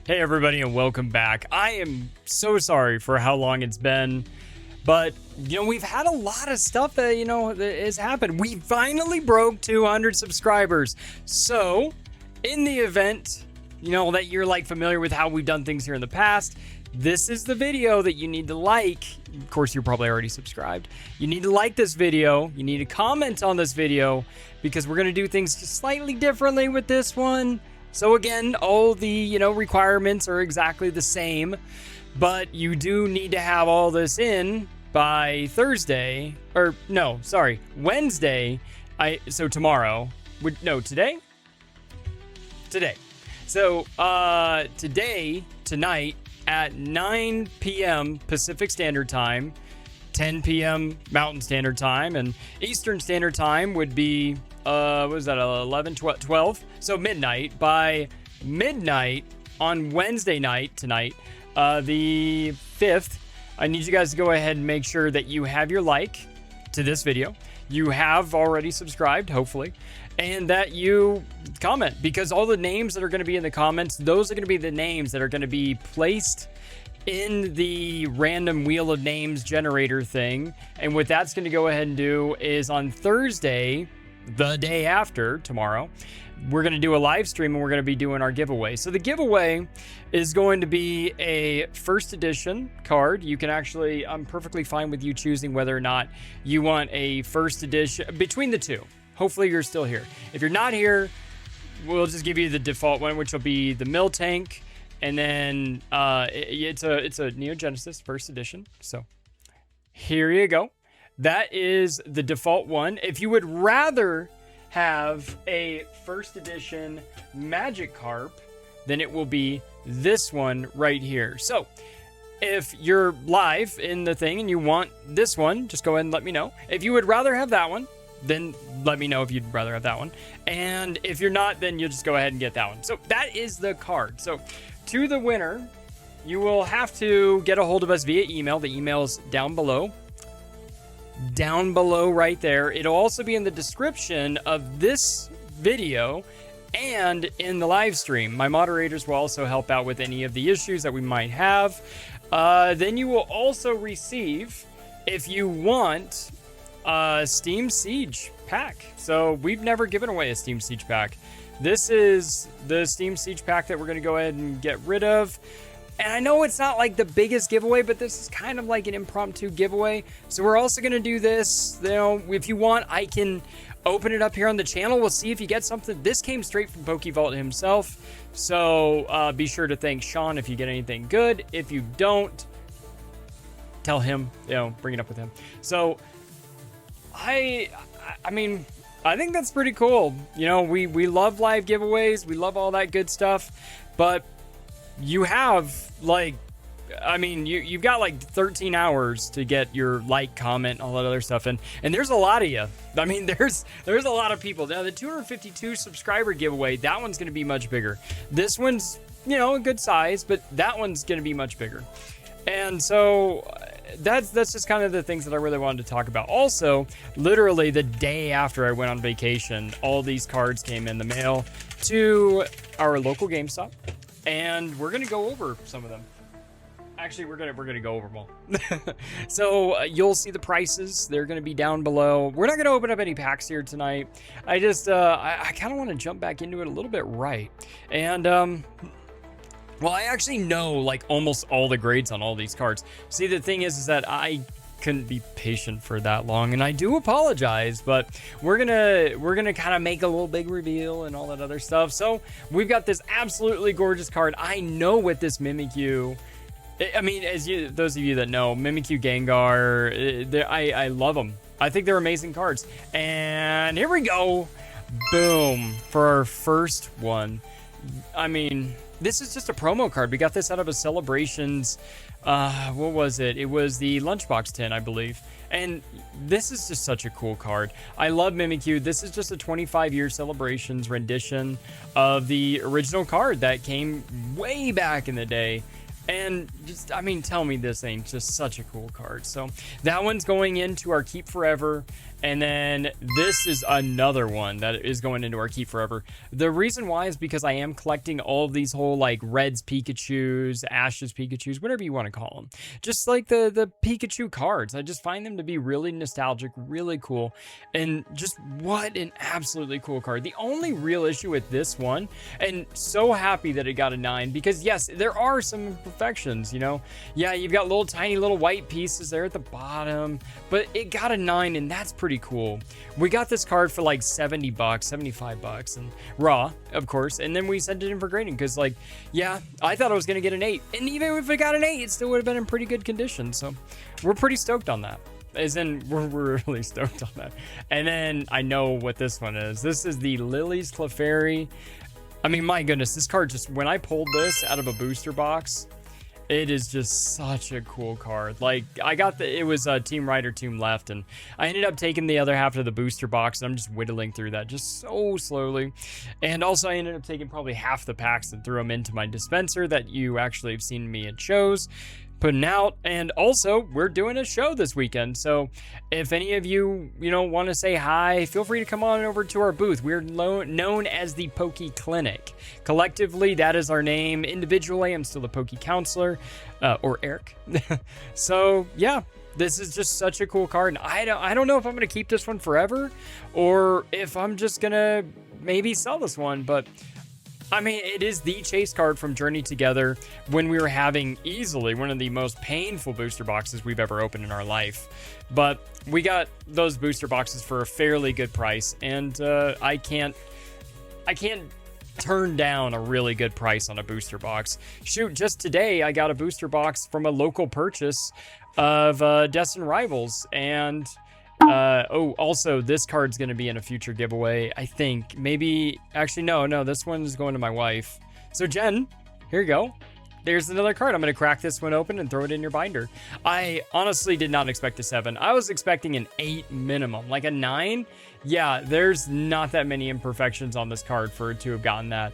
Hey everybody, and welcome back. I am so sorry for how long it's been, but we've had a lot of stuff that that has happened. We finally broke 200 subscribers. So in the event that you're like familiar with how we've done things here in the past, this is the video that you need to like. Of course, you're probably already subscribed. You need to like this video. You need to comment on this video because we're going to do things just slightly differently with this one. So again, all the requirements are exactly the same, but you do need to have all this in by Thursday, or no, sorry, Wednesday. So tomorrow. Today. So tonight at 9 p.m. Pacific Standard Time, 10 p.m. Mountain Standard Time, and Eastern Standard Time would be what was that, 11, 12? So midnight. By midnight on Wednesday night, tonight, the 5th, I need you guys to go ahead and make sure that you have your like to this video. You have already subscribed, hopefully, and that you comment, because all the names that are going to be in the comments, those are going to be the names that are going to be placed in the random wheel of names generator thing. And what that's going to go ahead and do is on Thursday, the day after tomorrow, we're going to do a live stream and we're going to be doing our giveaway. So the giveaway is going to be a first edition card. You can actually, I'm perfectly fine with you choosing whether or not you want a first edition between the two. Hopefully you're still here. If you're not here, we'll just give you the default one, which will be the Mill Tank. And then it's a Neo Genesis first edition. So here you go. That is the default one. If you would rather have a first edition Magikarp, then it will be this one right here. So if you're live in the thing and you want this one, just go ahead and let me know. If you would rather have that one, then let me know if you'd rather have that one. And if you're not, then you'll just go ahead and get that one. So that is the card. So to the winner, you will have to get a hold of us via email. The email's down below right there. It'll also be in the description of this video and in the live stream. My moderators will also help out with any of the issues that we might have. Then you will also receive, if you want, a Steam Siege pack. So we've never given away a Steam Siege pack. This is the Steam Siege pack that we're going to go ahead and get rid of. And I know it's not like the biggest giveaway, but this is kind of like an impromptu giveaway. So we're also going to do this. If you want, I can open it up here on the channel. We'll see if you get something. This came straight from PokeVault himself. So be sure to thank Sean if you get anything good. If you don't, tell him, bring it up with him. So I mean, I think that's pretty cool. We love live giveaways. We love all that good stuff. But you have you've got like 13 hours to get your like, comment, all that other stuff. And there's a lot of you. I mean, there's a lot of people. Now, the 252 subscriber giveaway, that one's going to be much bigger. This one's, a good size, but that one's going to be much bigger. And so that's just kind of the things that I really wanted to talk about. Also, literally the day after I went on vacation, all these cards came in the mail to our local GameStop. And we're going to go over some of them. Actually, we're going to go over them all. So you'll see the prices. They're going to be down below. We're not going to open up any packs here tonight. I just, I kind of want to jump back into it a little bit right. And, well, I actually know like almost all the grades on all these cards. See, the thing is that I couldn't be patient for that long, and I do apologize, but we're gonna kind of make a little big reveal and all that other stuff. So we've got this absolutely gorgeous card. I know with this Mimikyu, I mean, those of you that know Mimikyu, Gengar, I love them. I think they're amazing cards. And here we go, boom, for our first one. I mean, this is just a promo card. We got this out of a Celebrations. What was it? It was the Lunchbox tin, I believe. And this is just such a cool card. I love Mimikyu. This is just a 25-year Celebrations rendition of the original card that came way back in the day. And just, I mean, tell me this ain't just such a cool card. So that one's going into our Keep Forever. And then this is another one that is going into our Keep Forever. The reason why is because I am collecting all of these whole like Red's Pikachus, Ash's Pikachus, whatever you want to call them. Just like the Pikachu cards. I just find them to be really nostalgic, really cool. And just what an absolutely cool card. The only real issue with this one, and so happy that it got a 9, because yes, there are some imperfections, you know. Yeah, you've got little tiny little white pieces there at the bottom, but it got a 9, and that's pretty cool. We got this card for like $70, $75, and raw, of course, and then we sent it in for grading because, like, yeah, I thought I was gonna get an 8, and even if it got an 8, it still would have been in pretty good condition. So we're pretty stoked on that. As in, we're really stoked on that. And then I know what this one is. This is the Lily's Clefairy. I mean, my goodness, this card just, when I pulled this out of a booster box, it is just such a cool card. Like, I got it was Team Right or Team Left, and I ended up taking the other half of the booster box, and I'm just whittling through that just so slowly. And also, I ended up taking probably half the packs and threw them into my dispenser that you actually have seen me at shows putting out. And also, we're doing a show this weekend, so if any of you want to say hi, feel free to come on over to our booth. We're known as the Poke Clinic. Collectively, that is our name. Individually, I'm still the Poke Counselor, or Eric. So yeah, this is just such a cool card, and I don't know if I'm gonna keep this one forever or if I'm just gonna maybe sell this one. But I mean, it is the chase card from Journey Together when we were having easily one of the most painful booster boxes we've ever opened in our life. But we got those booster boxes for a fairly good price, and I can't turn down a really good price on a booster box. Shoot, just today I got a booster box from a local purchase of Destined Rivals, and also this card's gonna be in a future giveaway, I think. Maybe, actually, no, this one's going to my wife. So Jen, here you go. There's another card. I'm gonna crack this one open and throw it in your binder. I honestly did not expect a 7. I was expecting an 8 minimum, like a 9. Yeah, there's not that many imperfections on this card for it to have gotten that.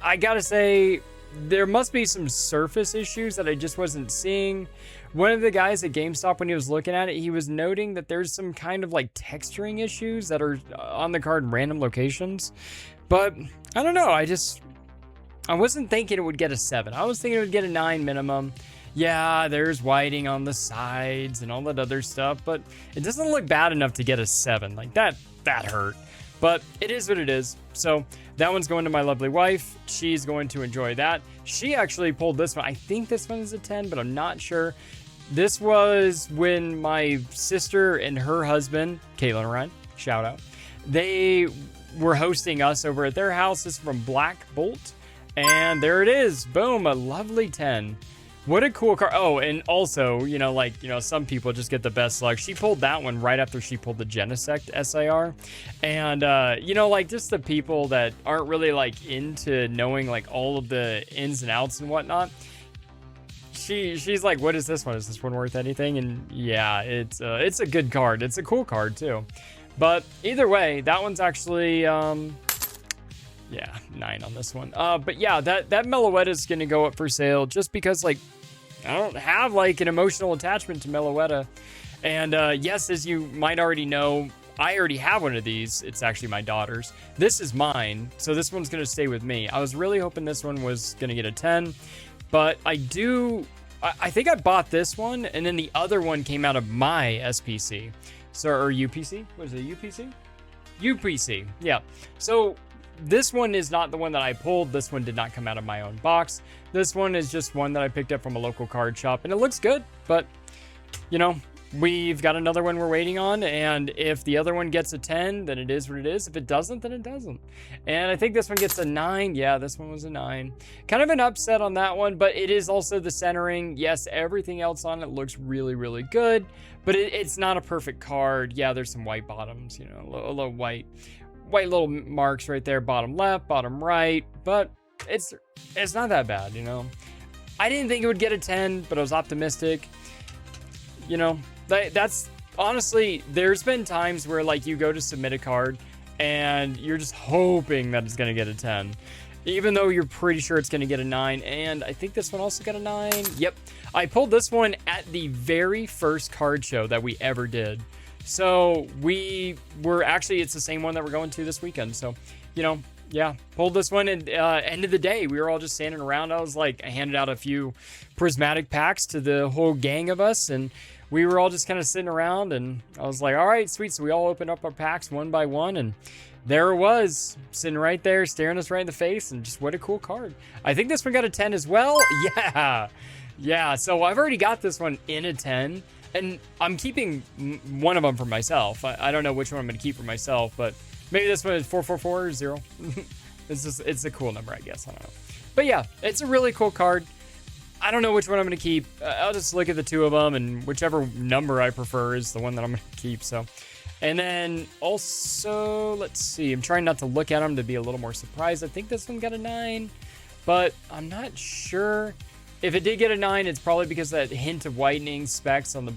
I gotta say, there must be some surface issues that I just wasn't seeing. One of the guys at GameStop, when he was looking at it, he was noting that there's some kind of like texturing issues that are on the card in random locations. But I don't know. I wasn't thinking it would get a 7. I was thinking it would get a 9 minimum. Yeah, there's whiting on the sides and all that other stuff, but it doesn't look bad enough to get a 7. Like that hurt. But it is what it is. So that one's going to my lovely wife. She's going to enjoy that. She actually pulled this one. I think this one is a 10, but I'm not sure. This was when my sister and her husband, Caitlin and Ryan, shout out, they were hosting us over at their house. This is from Black Bolt. And there it is. Boom, a lovely 10. What a cool card. Oh, and also, some people just get the best luck. She pulled that one right after she pulled the Genesect SIR. And, just the people that aren't really, into knowing, all of the ins and outs and whatnot. She's like, what is this one? Is this one worth anything? And, yeah, it's a good card. It's a cool card, too. But either way, that one's actually, yeah, 9 on this one. But, yeah, that Meloetta is going to go up for sale just because, I don't have an emotional attachment to Meloetta. And yes, as you might already know, I already have one of these. It's actually my daughter's. This is mine, so this one's going to stay with me. I was really hoping this one was going to get a 10, but I think I bought this one, and then the other one came out of my SPC. So, or UPC? What is it, UPC? UPC, yeah. So this one is not the one that I pulled. This one did not come out of my own box. This one is just one that I picked up from a local card shop, and it looks good, but, we've got another one we're waiting on, and if the other one gets a 10, then it is what it is. If it doesn't, then it doesn't. And I think this one gets a 9. Yeah, this one was a 9. Kind of an upset on that one, but it is also the centering. Yes, everything else on it looks really, really good, but it's not a perfect card. Yeah, there's some white bottoms, a little white little marks right there, bottom left, bottom right, but it's not that bad, I didn't think it would get a 10, but I was optimistic. That's honestly, there's been times where you go to submit a card and you're just hoping that it's going to get a 10, even though you're pretty sure it's going to get a 9. And I think this one also got a 9. Yep. I pulled this one at the very first card show that we ever did. So it's the same one that we're going to this weekend. So, yeah, pulled this one, and end of the day, we were all just standing around. I handed out a few prismatic packs to the whole gang of us, and we were all just kind of sitting around, and I was like, all right, sweet. So we all opened up our packs one by one, and there it was, sitting right there, staring us right in the face, and just what a cool card. I think this one got a 10 as well. Yeah. So I've already got this one in a 10, and I'm keeping one of them for myself. I don't know which one I'm going to keep for myself, but maybe this one is 444 it's a cool number, I guess. I don't know. But yeah, it's a really cool card. I don't know which one I'm going to keep. I'll just look at the two of them, and whichever number I prefer is the one that I'm going to keep. So, and then also, let's see. I'm trying not to look at them to be a little more surprised. I think this one got a 9, but I'm not sure. If it did get a 9, it's probably because of that hint of whitening specks on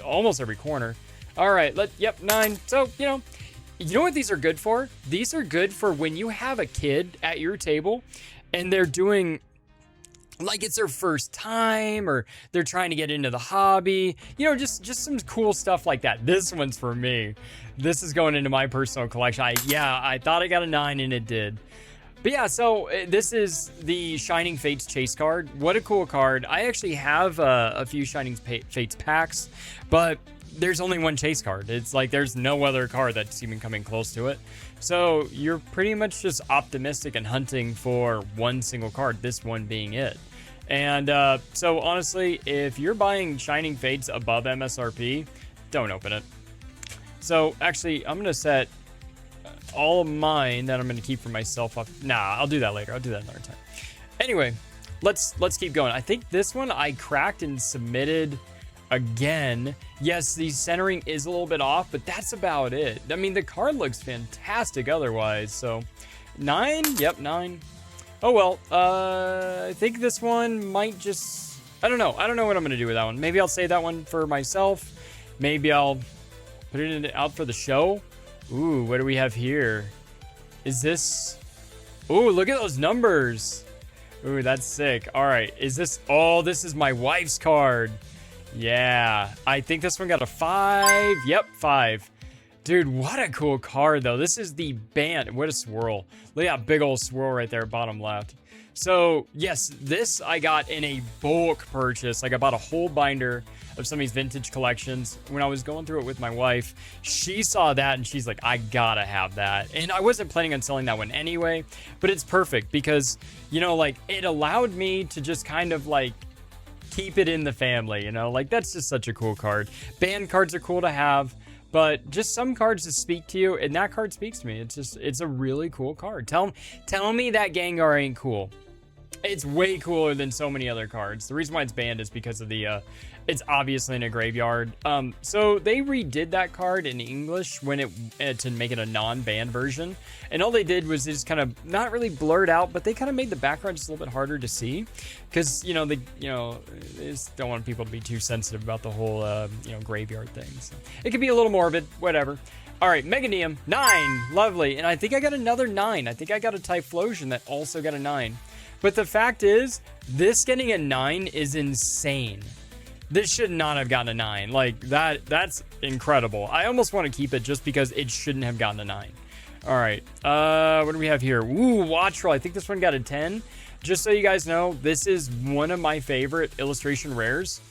almost every corner. All right, 9. So, you know what these are good for? These are good for when you have a kid at your table and they're doing, like, it's their first time, or they're trying to get into the hobby, just some cool stuff like that. This one's for me. This is going into my personal collection. I thought I got a 9, and it did. But yeah, so this is the Shining Fates Chase card. What a cool card. I actually have a few Shining Fates packs, but there's only one chase card. It's like there's no other card that's even coming close to it. So you're pretty much just optimistic and hunting for one single card, this one being it. And so honestly, if you're buying Shining Fates above MSRP, don't open it. So actually, I'm going to set all of mine that I'm going to keep for myself up. Nah, I'll do that later. I'll do that another time. Anyway, let's keep going. I think this one I cracked and submitted again. Yes, the centering is a little bit off, but that's about it. I mean, the card looks fantastic otherwise. So 9. Yep, 9. Oh, well, I think this one might just, I don't know what I'm going to do with that one. Maybe I'll save that one for myself. Maybe I'll put it out for the show. Ooh, what do we have here? Is this... Ooh, look at those numbers. Ooh, that's sick. All right, is this... Oh, this is my wife's card. Yeah, I think this one got a 5. Yep, 5. Dude, what a cool card, though. This is the band. What a swirl. Look at that big old swirl right there, bottom left. So, yes, this I got in a bulk purchase. Like, I bought a whole binder of some of these vintage collections. When I was going through it with my wife, she saw that and she's like, I gotta have that. And I wasn't planning on selling that one anyway, but it's perfect because, it allowed me to just kind of keep it in the family, that's just such a cool card. Band cards are cool to have, but just some cards just speak to you, and that card speaks to me. It's a really cool card. Tell me that Gengar ain't cool. It's way cooler than so many other cards. The reason why it's banned is because of it's obviously in a graveyard. So they redid that card in English to make it a non-banned version. And all they did was just kind of not really blurred out, but they kind of made the background just a little bit harder to see. Because, they just don't want people to be too sensitive about the whole, graveyard thing. So it could be a little morbid, whatever. All right, Meganium, 9, lovely. And I think I got another 9. I think I got a Typhlosion that also got a 9. But the fact is, this getting a 9 is insane. This should not have gotten a 9. That's incredible. I almost want to keep it just because it shouldn't have gotten a 9. All right, what do we have here? Ooh, Wattrel. I think this one got a 10. Just so you guys know, this is one of my favorite illustration rares.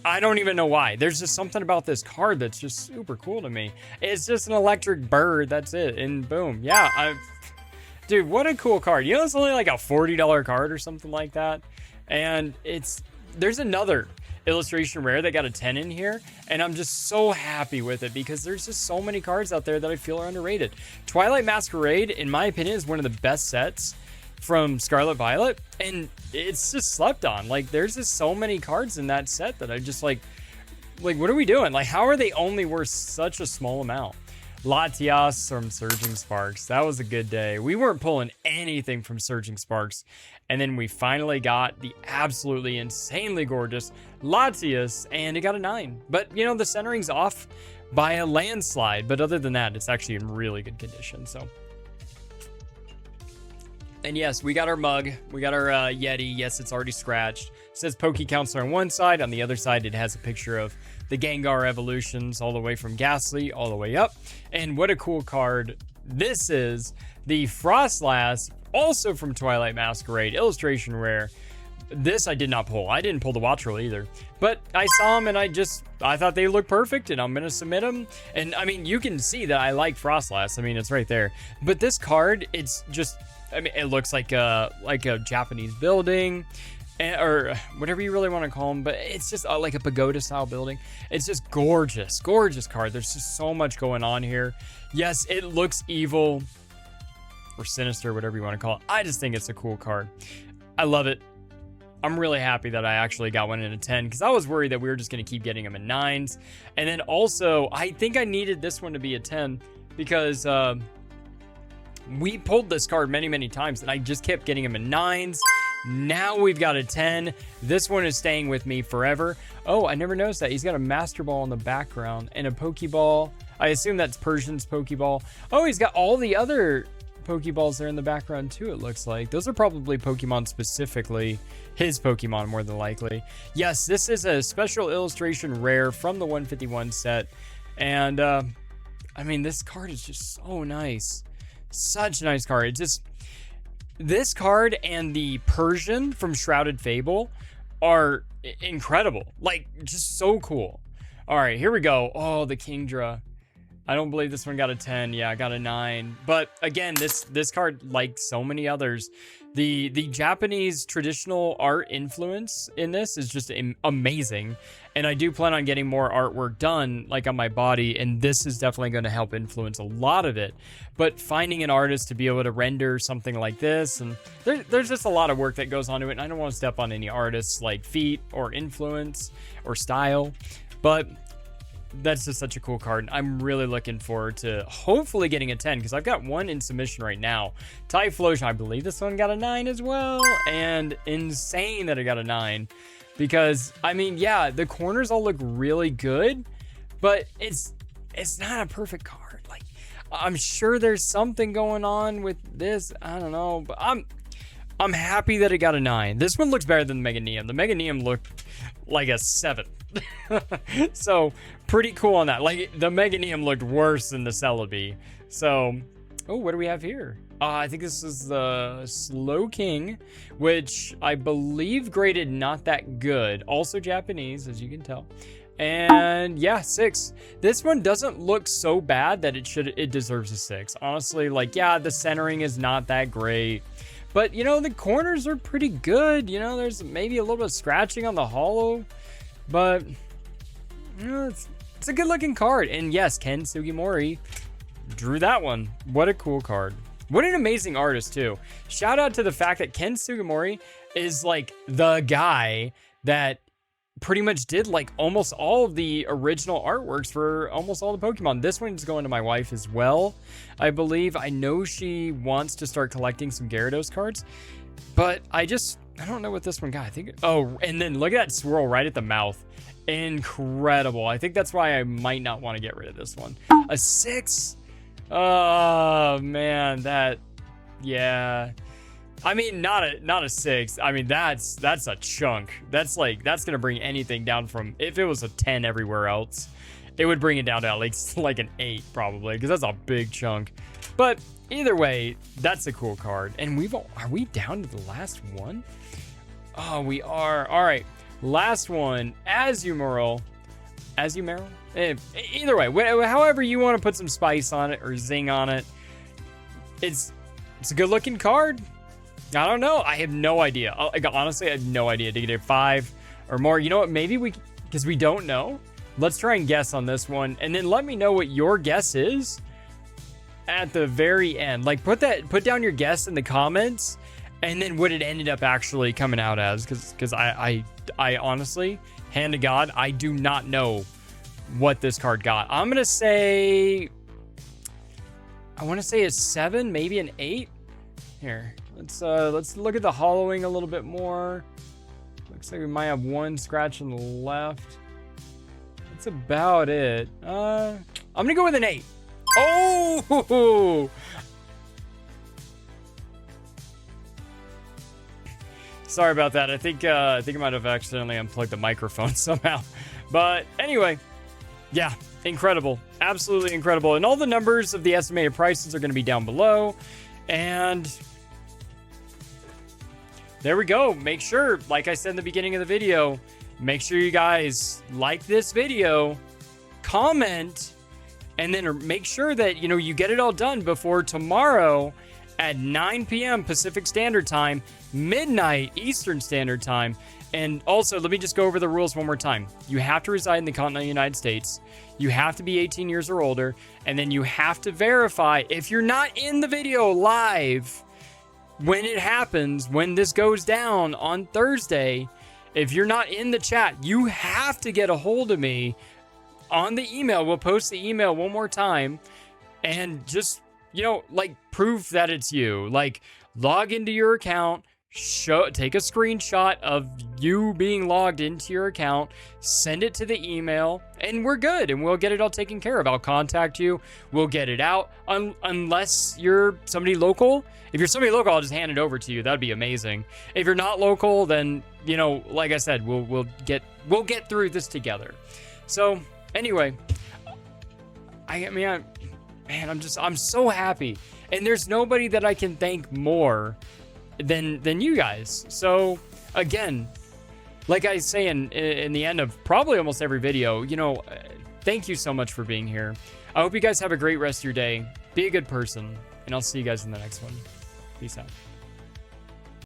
I don't even know why. There's just something about this card that's just super cool to me. It's just an electric bird. That's it. And boom. Yeah, dude, what a cool card. It's only like a $40 card or something like that. And there's another illustration rare that got a 10 in here, and I'm just so happy with it because there's just so many cards out there that I feel are underrated. Twilight Masquerade, in my opinion, is one of the best sets from Scarlet Violet, and it's just slept on. There's just so many cards in that set that I just like what are we doing? How are they only worth such a small amount? Latias from Surging Sparks. That was a good day. We weren't pulling anything from Surging Sparks. And then we finally got the absolutely insanely gorgeous Latias, and it got a 9. But, the centering's off by a landslide. But other than that, it's actually in really good condition. So, And yes, we got our mug. We got our Yeti. Yes, it's already scratched. It says Poke Counselor on one side. On the other side, it has a picture of the Gengar evolutions all the way from Ghastly all the way up. And what a cool card. This is the Frostlass, also from Twilight Masquerade, illustration rare. This I did not pull. I didn't pull the Wattrel either. But I saw them and I thought they looked perfect and I'm going to submit them. And I mean, you can see that I like Frostlass. I mean, it's right there. But this card, it's just... I mean, it looks like a Japanese building, or whatever you really want to call them, but it's just like a pagoda-style building. It's just gorgeous, gorgeous card. There's just so much going on here. Yes, it looks evil, or sinister, whatever you want to call it. I just think it's a cool card. I love it. I'm really happy that I actually got one in a 10, because I was worried that we were just going to keep getting them in 9s. And then also, I think I needed this one to be a 10, because... we pulled this card many times and I just kept getting them in 9s. Now we've got a 10. This one is staying with me forever. Oh, I never noticed that. He's got a Master Ball in the background and a Pokeball. I assume that's Persian's Pokeball. Oh, he's got all the other Pokeballs there in the background too, it looks like. Those are probably Pokemon specifically. His Pokemon, more than likely. Yes, this is a special illustration rare from the 151 set. And, I mean, this card is just so nice. Such a nice card. It's just, this card and the Persian from Shrouded Fable are incredible. Like, just so cool. All right, here we go. Oh, the Kingdra. I don't believe this one got a 10. Yeah, I got a 9. But again, this card, like so many others, the Japanese traditional art influence in this is just amazing. And I do plan on getting more artwork done, like on my body, and this is definitely going to help influence a lot of it. But finding an artist to be able to render something like this, and there's just a lot of work that goes onto it, and I don't want to step on any artists' like feet or influence or style, but that's just such a cool card. I'm really looking forward to hopefully getting a 10, because I've got one in submission right now. Typhlosion, I believe this one got a 9 as well, and insane that it got a 9. Because, I mean, yeah, the corners all look really good, but it's not a perfect card. Like, I'm sure there's something going on with this. I don't know, but I'm happy that it got a 9. This one looks better than the Meganium. The Meganium looked like a 7. So, pretty cool on that. Like, the Meganium looked worse than the Celebi. So, oh, what do we have here? I think this is the Slow King, which I believe graded not that good. Also Japanese, as you can tell. And yeah, 6. This one doesn't look so bad that it deserves a 6. Honestly, like, yeah, the centering is not that great. But, you know, the corners are pretty good. You know, there's maybe a little bit of scratching on the hollow. But, you know, it's a good looking card. And yes, Ken Sugimori drew that one. What a cool card. What an amazing artist, too. Shout out to the fact that Ken Sugimori is, like, the guy that pretty much did, like, almost all of the original artworks for almost all the Pokemon. This one's going to my wife as well, I believe. I know she wants to start collecting some Gyarados cards, but I don't know what this one got. I think, oh, and then look at that swirl right at the mouth. Incredible. I think that's why I might not want to get rid of this one. A 6? Oh man, yeah. I mean, not a 6. I mean, that's a chunk. That's gonna bring anything down from, if it was a 10 everywhere else, it would bring it down to at least like an 8 probably, because that's a big chunk. But either way, that's a cool card. And are we down to the last one? Oh, we are. All right, last one. Azumarill. Either way, however you want to put some spice on it or zing on it, it's a good looking card. I don't know. I have no idea. Honestly, I have no idea. Did you get a 5 or more? You know what? Maybe because we don't know. Let's try and guess on this one, and then let me know what your guess is at the very end. Like, put down your guess in the comments, and then what it ended up actually coming out as. Because I honestly, hand to God, I do not know what this card got. I'm gonna say, I want to say a 7, maybe an 8. Here, let's look at the hollowing a little bit more. Looks like we might have one scratch on the left. That's about it. I'm gonna go with an 8. Oh, Sorry about that. I think I might have accidentally unplugged the microphone somehow. But anyway, yeah, incredible. Absolutely incredible. And all the numbers of the estimated prices are going to be down below. And there we go. Make sure, like I said in the beginning of the video, make sure you guys like this video, comment, and then make sure that, you know, you get it all done before tomorrow at 9 p.m. Pacific Standard Time, midnight Eastern Standard Time. And also, let me just go over the rules one more time. You have to reside in the continental United States. You have to be 18 years or older. And then you have to verify, if you're not in the video live when it happens, when this goes down on Thursday, if you're not in the chat, you have to get a hold of me on the email. We'll post the email one more time and just, you know, like, prove that it's you. Like, log into your account, take a screenshot of you being logged into your account, send it to the email, and we're good, and we'll get it all taken care of. I'll contact you. We'll get it out, unless you're somebody local. If you're somebody local, I'll just hand it over to you. That'd be amazing. If you're not local, then, you know, like I said, we'll get through this together. So anyway, I'm so happy, and there's nobody that I can thank more than you guys. So again, like I say in the end of probably almost every video, you know, thank you so much for being here. I hope you guys have a great rest of your day. Be a good person, and I'll see you guys in the next one. Peace out.